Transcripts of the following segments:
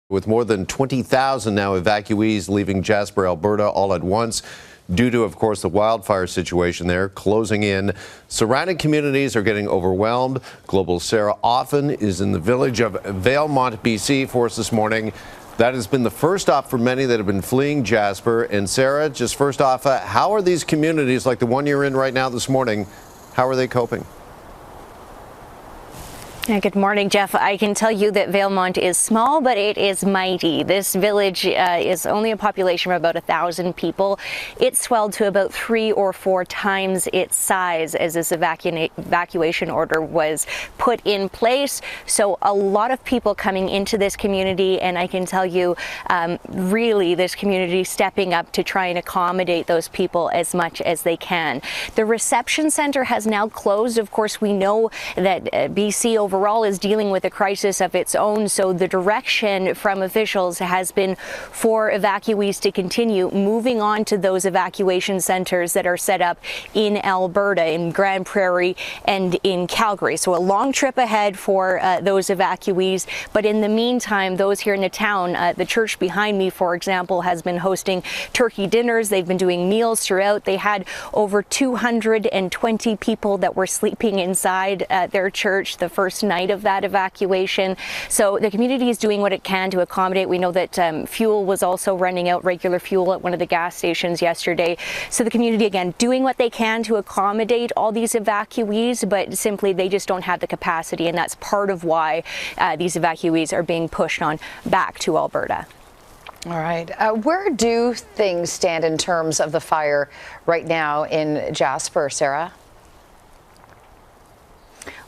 With more than 20,000 now evacuees leaving Jasper, Alberta all at once due to, of course, the wildfire situation there closing in. Surrounding communities are getting overwhelmed. Global's Sarah Offin is in the village of Valemount, BC for us this morning. That has been the first stop for many that have been fleeing Jasper. And Sarah, just first off, how are these communities like the one you're in right now this morning, how are they coping? Good morning, Jeff. I can tell you that Valemount is small, but it is mighty. This village is only a population of about 1,000 people. It swelled to about 3 or 4 times its size as this evacuation order was put in place. So a lot of people coming into this community, and I can tell you, really, this community stepping up to try and accommodate those people as much as they can. The reception center has now closed. Of course, we know that BC overall is dealing with a crisis of its own, so the direction from officials has been for evacuees to continue moving on to those evacuation centers that are set up in Alberta, in Grand Prairie and in Calgary. So a long trip ahead for those evacuees, but in the meantime, those here in the town, the church behind me, for example, has been hosting turkey dinners. They've been doing meals throughout. They had over 220 people that were sleeping inside their church the first night of that evacuation. So the community is doing what it can to accommodate. We know that fuel was also running out, regular fuel at one of the gas stations yesterday. So the community, again, doing what they can to accommodate all these evacuees, but simply they just don't have the capacity, and that's part of why these evacuees are being pushed on back to Alberta. All right. Where do things stand in terms of the fire right now in Jasper, Sarah?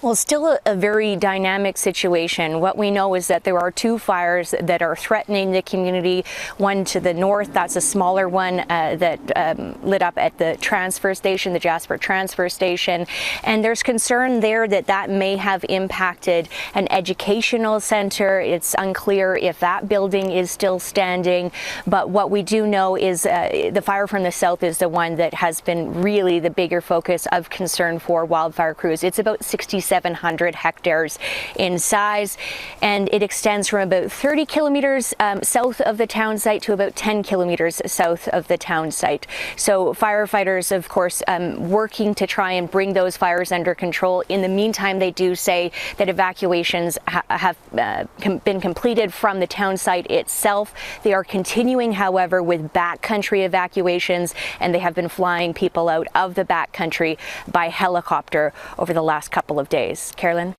Well, still a very dynamic situation. What we know is that there are 2 fires that are threatening the community. One to the north, that's a smaller one that lit up at the transfer station, the Jasper transfer station. And there's concern there that that may have impacted an educational center. It's unclear if that building is still standing. But what we do know is the fire from the south is the one that has been really the bigger focus of concern for wildfire crews. It's about 6,700 hectares in size, and it extends from about 30 kilometers south of the town site to about 10 kilometers south of the town site. So firefighters, of course, working to try and bring those fires under control. In the meantime, they do say that evacuations have been completed from the town site itself. They are continuing, however, with backcountry evacuations, and they have been flying people out of the backcountry by helicopter over the last couple of days. Carolyn?